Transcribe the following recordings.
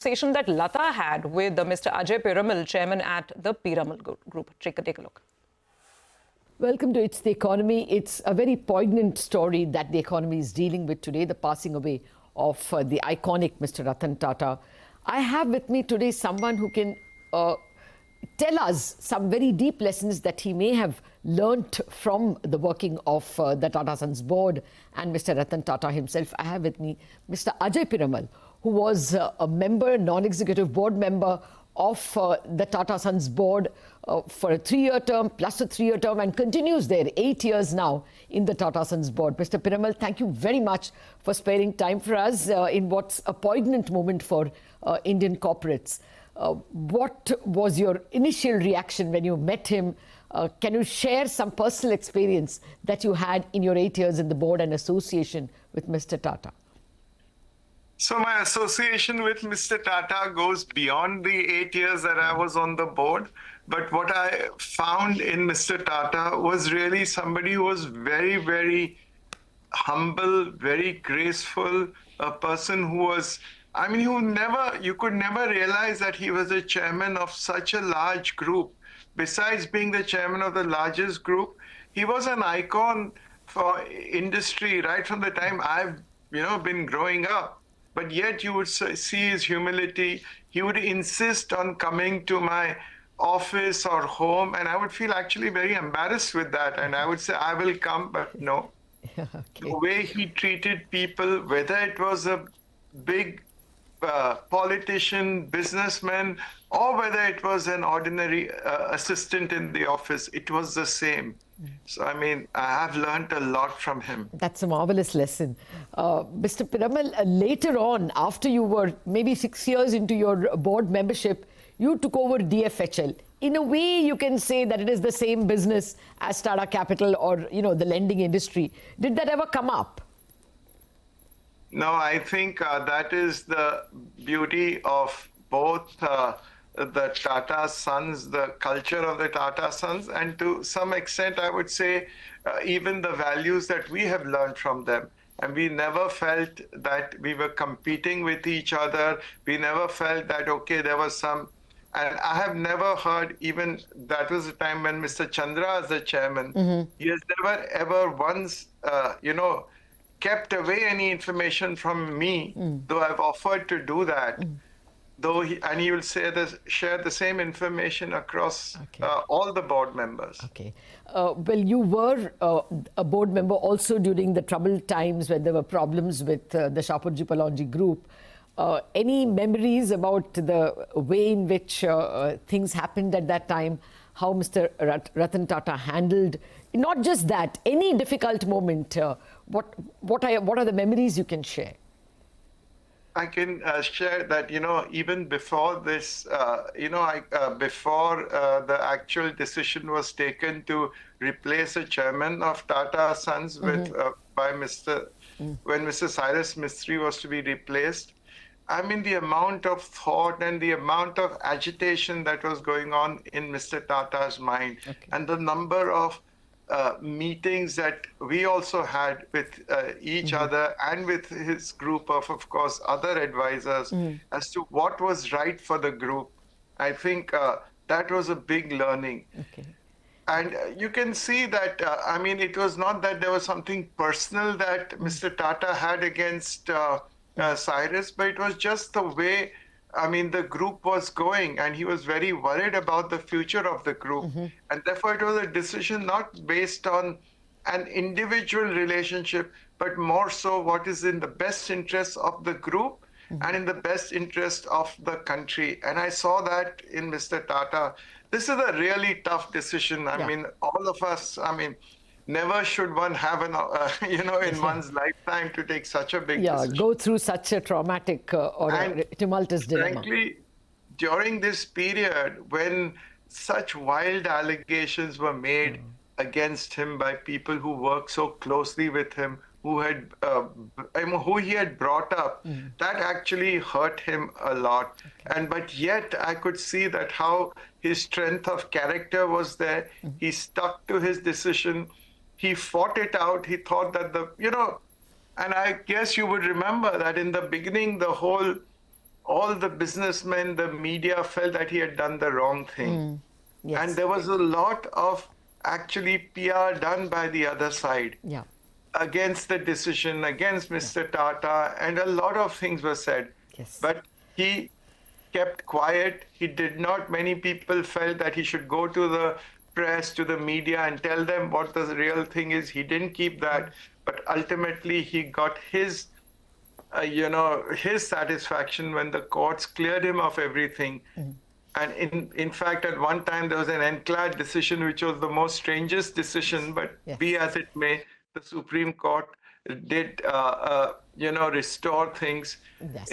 Conversation that Lata had with Mr. Ajay Piramal, chairman at the Piramal Group. Take a look. Welcome to It's the Economy. It's a very poignant story that the economy is dealing with today, the passing away of the iconic Mr. Ratan Tata. I have with me today someone who can tell us some very deep lessons that he may have learnt from the working of the Tata Sons board and Mr. Ratan Tata himself. I have with me Mr. Ajay Piramal, who was a member, non-executive board member of the Tata Sons board for a 3-year term, plus a 3-year term, and continues there 8 years now in the Tata Sons board. Mr. Piramal, thank you very much for sparing time for us in what's a poignant moment for Indian corporates. What was your initial reaction when you met him? Can you share some personal experience that you had in your 8 years in the board and association with Mr. Tata? So my association with Mr. Tata goes beyond the 8 years that I was on the board. But what I found in Mr. Tata was really somebody who was very, very humble, very graceful, a person who was, you could never realize that he was the chairman of such a large group. Besides being the chairman of the largest group, he was an icon for industry right from the time I've, been growing up. But yet you would see his humility. He would insist on coming to my office or home, and I would feel actually very embarrassed with that. And I would say, I will come, but no. Okay. The way he treated people, whether it was a big politician, businessman, or whether it was an ordinary assistant in the office, it was the same. So, I have learned a lot from him. That's a marvelous lesson. Mr. Piramal, later on, after you were maybe 6 years into your board membership, you took over DFHL. In a way, you can say that it is the same business as Tata Capital or, the lending industry. Did that ever come up? No, I think that is the beauty of both the Tata Sons, the culture of the Tata Sons, and to some extent, I would say, even the values that we have learned from them. And we never felt that we were competing with each other. We never felt that, okay, there was some, and I have never heard, even that was the time when Mr. Chandra was the chairman, he has never ever once, kept away any information from me, though I've offered to do that. Though he will share the same information across all the board members. Okay. Well, you were a board member also during the troubled times when there were problems with the Shapoorji Pallonji group. Any memories about the way in which things happened at that time? How Mr. Ratan Tata handled not just that, any difficult moment? What are the memories you can share? I can share that, even before this, before the actual decision was taken to replace the chairman of Tata Sons when Mr. Cyrus Mistry was to be replaced, the amount of thought and the amount of agitation that was going on in Mr. Tata's mind, and the number of meetings that we also had with each other and with his group of course, other advisors as to what was right for the group. I think that was a big learning. Okay. And you can see that, it was not that there was something personal that Mr. Tata had against Cyrus, but it was just the way the group was going, and he was very worried about the future of the group. And therefore, it was a decision not based on an individual relationship, but more so what is in the best interest of the group and in the best interest of the country. And I saw that in Mr. Tata. This is a really tough decision. All of us, never should one have in one's lifetime to take such a big decision. Go through such a traumatic or a tumultuous dilemma. Frankly, during this period when such wild allegations were made against him by people who worked so closely with him, who he had brought up, that actually hurt him a lot. But yet I could see that how his strength of character was there. He stuck to his decision. He fought it out. He thought that and I guess you would remember that in the beginning, the whole all the businessmen, the media felt that he had done the wrong thing. Yes. And there was a lot of actually PR done by the other side Yeah. against the decision, against Mr. Tata, and a lot of things were said. Yes. But he kept quiet. He did not, many people felt that he should go to the press, to the media, and tell them what the real thing is. He didn't keep that. But ultimately, he got his his satisfaction when the courts cleared him of everything. And in fact, at one time, there was an NCLAT decision, which was the most strangest decision, but Yes. be as it may, the Supreme Court did, restore things. Yes.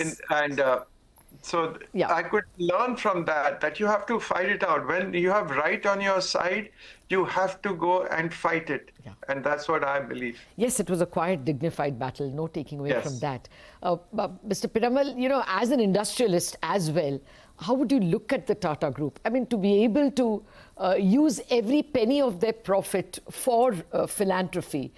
So Yeah. I could learn from that you have to fight it out. When you have right on your side, you have to go and fight it. Yeah. And that's what I believe. Yes, it was a quiet, dignified battle, no taking away Yes. from that. Mr. Piramal, as an industrialist as well, how would you look at the Tata Group? I mean, to be able to use every penny of their profit for philanthropy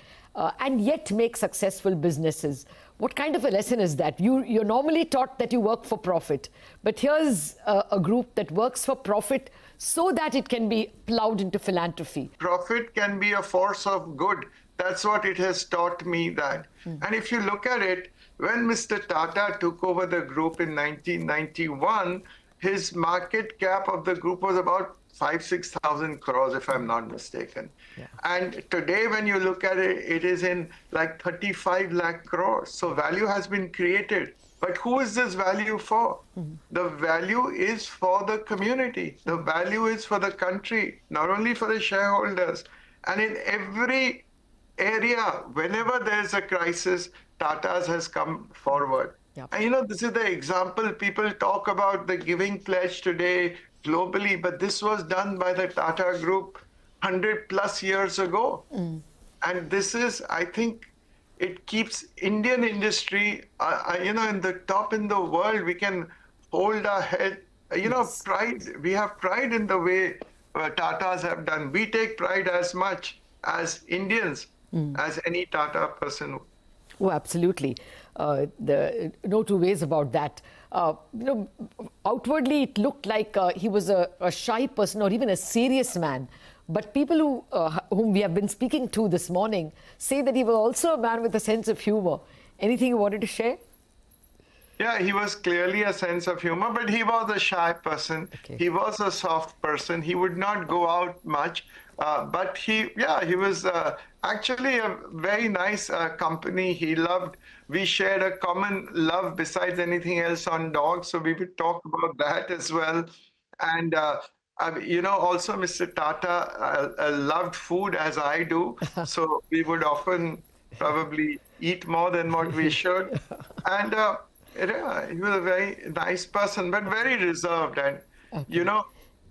and yet make successful businesses. What kind of a lesson is that? You're normally taught that you work for profit, but here's a group that works for profit so that it can be plowed into philanthropy. Profit can be a force of good. That's what it has taught me that. And if you look at it, when Mr. Tata took over the group in 1991, his market cap of the group was about 5,000-6,000 crores, if I'm not mistaken. Yeah. And today, when you look at it, it is in like 35 lakh crores. So value has been created. But who is this value for? The value is for the community. The value is for the country, not only for the shareholders. And in every area, whenever there's a crisis, Tata's has come forward. Yep. And this is the example. People talk about the giving pledge today globally, but this was done by the Tata Group 100+ years ago. And this is, I think, it keeps Indian industry, in the top in the world. We can hold our head, Yes. pride. We have pride in the way Tatas have done. We take pride as much as Indians as any Tata person would. Oh, absolutely. No two ways about that. Outwardly, it looked like he was a shy person or even a serious man. But people whom we have been speaking to this morning say that he was also a man with a sense of humor. Anything you wanted to share? Yeah, he was clearly a sense of humor, but he was a shy person. Okay. He was a soft person. He would not go out much. But he was actually a very nice company. We shared a common love besides anything else on dogs. So we would talk about that as well. And, also Mr. Tata loved food as I do. So we would often probably eat more than what we should. And he was a very nice person, but very reserved and,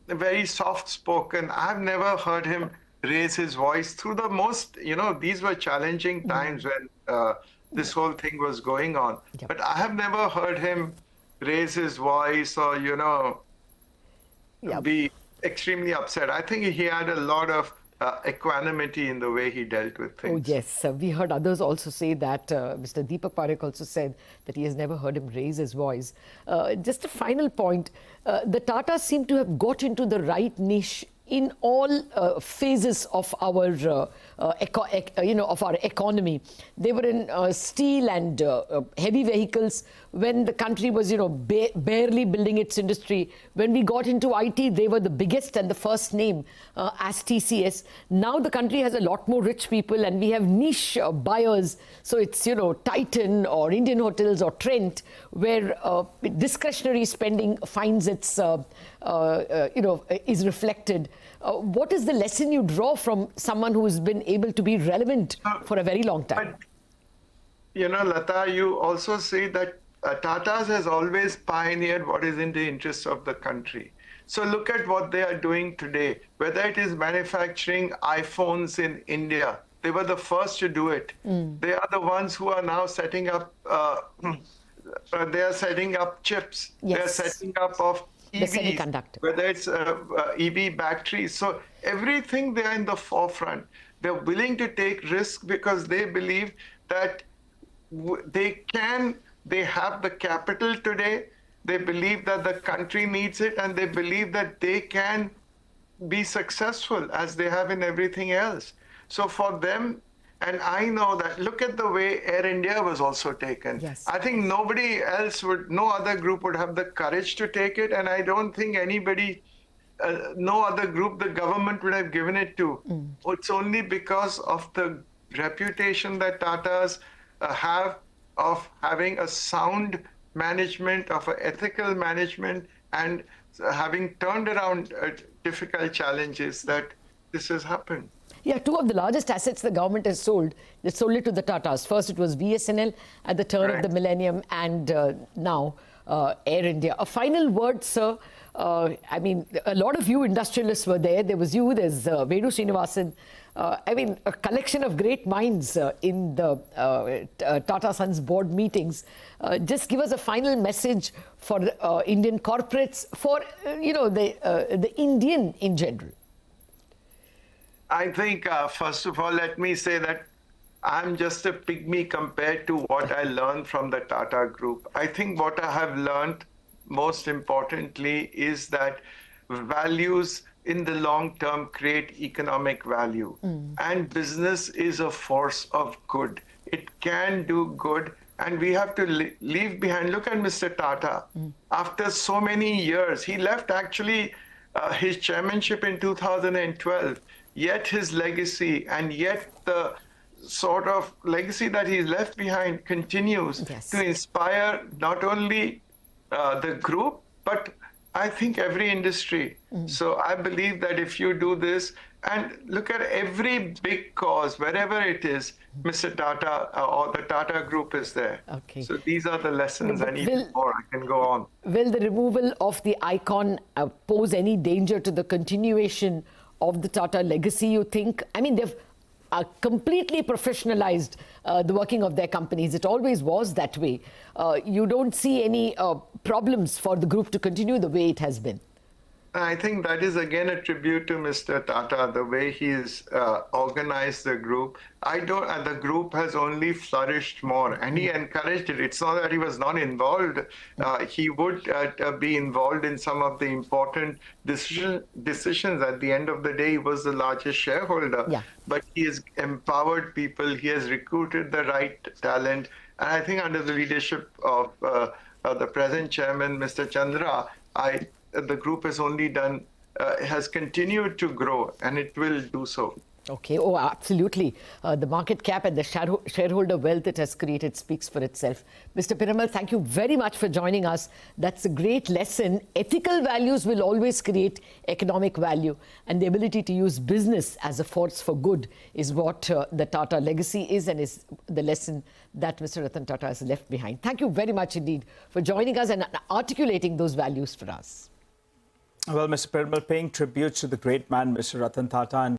very soft-spoken. I've never heard him raise his voice through the most, these were challenging times when this whole thing was going on. Yep. But I have never heard him raise his voice or, Yep. be extremely upset. I think he had a lot of equanimity in the way he dealt with things. Oh, yes. We heard others also say that. Mr. Deepak Parekh also said that he has never heard him raise his voice. Just a final point. The Tatas seem to have got into the right niche in all phases of our, of our economy. They were in steel and heavy vehicles when the country was, barely building its industry. When we got into IT, they were the biggest and the first name as TCS. Now the country has a lot more rich people and we have niche buyers. So it's, Titan or Indian Hotels or Trent, where discretionary spending finds its, is reflected. What is the lesson you draw from someone who has been able to be relevant for a very long time? But, Lata, you also say that Tata's has always pioneered what is in the interest of the country. So look at what they are doing today, whether it is manufacturing iPhones in India. They were the first to do it. They are the ones who are now setting up, they are setting up chips. Yes. They are setting up of EVs, The semiconductor. whether it's EV batteries. So everything they are in the forefront. They're willing to take risk because they believe that they have the capital today, they believe that the country needs it, and they believe that they can be successful as they have in everything else. So for them, and I know that, look at the way Air India was also taken. Yes. I think nobody else would, no other group would have the courage to take it. And I don't think anybody, no other group the government would have given it to. It's only because of the reputation that Tatas have of having a sound management, of an ethical management, and having turned around difficult challenges, that this has happened. Yeah, two of the largest assets the government has sold, they sold it to the Tatas. First, it was VSNL at the turn of the millennium, and now Air India. A final word, sir. I mean, a lot of you industrialists were there. There was you, there's Venu Srinivasan. I mean, a collection of great minds in the Tata Sons board meetings. Just give us a final message for Indian corporates, for, the Indian in general. I think, first of all, let me say that I'm just a pygmy compared to what I learned from the Tata Group. I think what I have learned, most importantly, is that values in the long term create economic value. And business is a force of good. It can do good. And we have to leave behind. Look at Mr. Tata. After so many years, he left actually his chairmanship in 2012. Yet his legacy, and yet the sort of legacy that he's left behind continues to inspire not only the group, but I think every industry. So I believe that if you do this, and look at every big cause, wherever it is, Mr. Tata or the Tata Group is there. Okay. So these are the lessons, and even more, I can go on. Will the removal of the icon pose any danger to the continuation of the Tata legacy, you think? I mean, they've completely professionalized the working of their companies. It always was that way. You don't see any problems for the group to continue the way it has been. I think that is again a tribute to Mr. Tata, the way he's organized the group. The group has only flourished more, and he encouraged it. It's not that he was not involved. He would be involved in some of the important decisions. At the end of the day, he was the largest shareholder. Yeah. But he has empowered people. He has recruited the right talent. And I think under the leadership of the present chairman, Mr. Chandra, the group has only has continued to grow, and it will do so. Okay, oh, absolutely. The market cap and the shareholder wealth it has created speaks for itself. Mr. Piramal, thank you very much for joining us. That's a great lesson. Ethical values will always create economic value, and the ability to use business as a force for good is what the Tata legacy is, and is the lesson that Mr. Ratan Tata has left behind. Thank you very much indeed for joining us and articulating those values for us. Well, Mr. Piramal, paying tribute to the great man, Mr. Ratan Tata, and